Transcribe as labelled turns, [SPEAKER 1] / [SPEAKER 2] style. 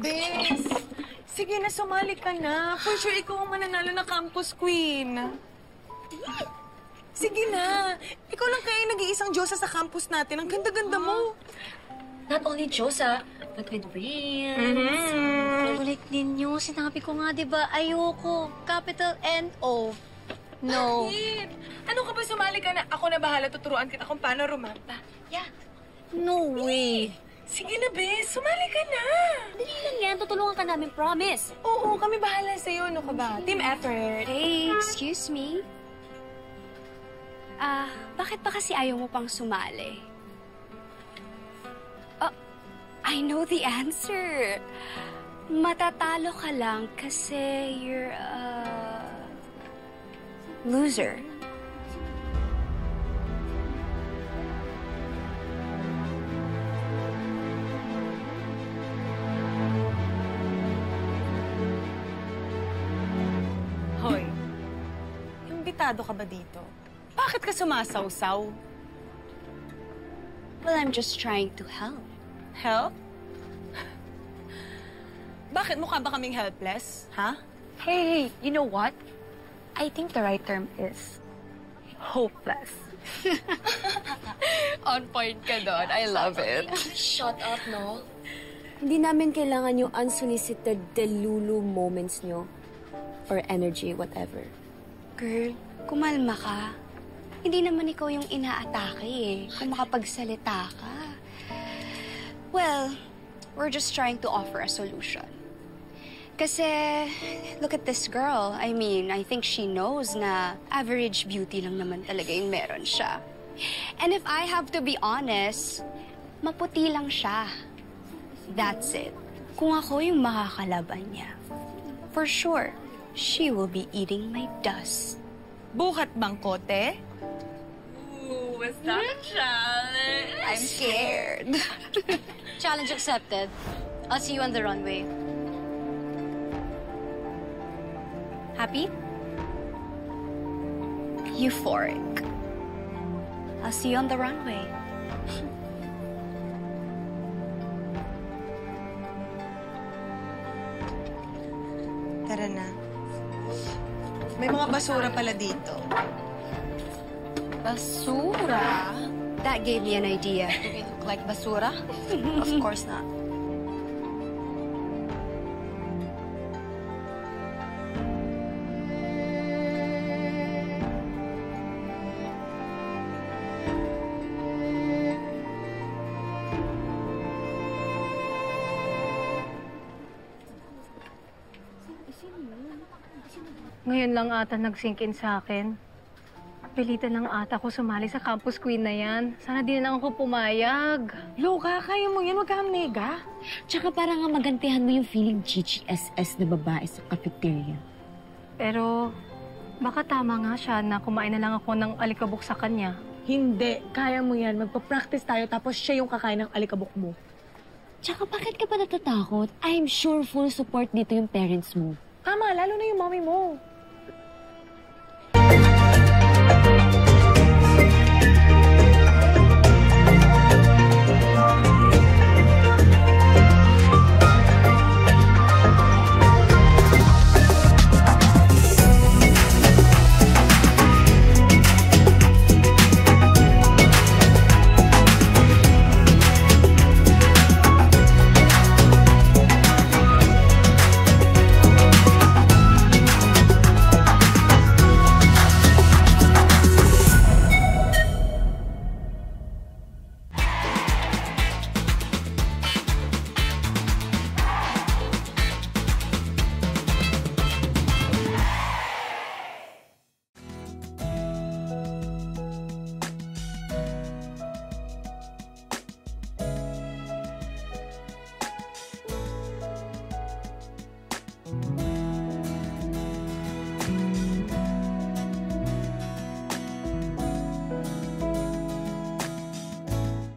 [SPEAKER 1] Bes. Sige na, sumali ka na. For sure, ikaw ang mananalo na campus queen. Sige na. Ikaw lang kaya nag-iisang Diyosa sa campus natin. Ang ganda-ganda mo.
[SPEAKER 2] Not only Diyosa, but with brains.
[SPEAKER 3] Ulit ninyo, sinabi ko nga, di ba, ayoko. Capital N-O. No.
[SPEAKER 1] Bakit? Ano ka ba, sumali ka na? Ako na bahala, tuturuan kita kung paano rumampa.
[SPEAKER 2] Yeah.
[SPEAKER 3] No way.
[SPEAKER 1] Sige na, Bes. Sumali ka na.
[SPEAKER 3] Dali lang yan, tutulungan ka namin, promise.
[SPEAKER 1] Oo, kami bahala sa'yo. Ano ka ba? Team effort.
[SPEAKER 3] Hey, excuse me. Bakit ba kasi ayaw mo pang sumali? I know the answer. Matatalo ka lang kasi you're a loser.
[SPEAKER 1] Hoy, imbitado ka ba dito? Bakit ka sumasawsaw?
[SPEAKER 3] Well, I'm just trying to help.
[SPEAKER 1] Help? Bakit mukha ba kaming helpless, ha?
[SPEAKER 4] Hey, you know what? I think the right term is hopeless.
[SPEAKER 3] On point ka doon. I love it.
[SPEAKER 2] Shut up, no?
[SPEAKER 5] Hindi namin kailangan yung unsolicited delulu moments nyo. Or energy, whatever.
[SPEAKER 3] Girl, kumalma ka. Hindi naman ikaw yung inaatake eh. Kung makapagsalita ka. Well, we're just trying to offer a solution. Kasi, look at this girl. I mean, I think she knows na average beauty lang naman talaga yung meron siya. And if I have to be honest, maputi lang siya. That's it. Kung ako yung makakalaban niya, for sure, she will be eating my dust.
[SPEAKER 1] Buhat bang kote?
[SPEAKER 2] Ooh, was that a challenge?
[SPEAKER 3] I'm scared.
[SPEAKER 4] Challenge accepted. I'll see you on the runway.
[SPEAKER 3] Happy? Euphoric. I'll see you on the runway.
[SPEAKER 1] Tara na. May mga basura pala dito.
[SPEAKER 3] Basura? That gave me an idea.
[SPEAKER 4] Do we look like basura? Of course not.
[SPEAKER 6] Ngayon lang ata nag-sink in sa akin. Pilitan lang ata ko sumali sa campus queen na yan. Sana di na lang ako pumayag.
[SPEAKER 4] Loka, kaya mo yan. Huwag kang nega.
[SPEAKER 5] Tsaka para nga magantihan mo yung feeling GGSS na babae sa cafeteria.
[SPEAKER 6] Pero baka tama nga siya na kumain na lang ako ng alikabok sa kanya.
[SPEAKER 4] Hindi. Kaya mo yan. Magpa-practice tayo tapos siya yung kakain ng alikabok mo.
[SPEAKER 5] Tsaka bakit ka pa natatakot? I'm sure full support dito yung parents mo.
[SPEAKER 4] Tama, lalo na yung mommy mo.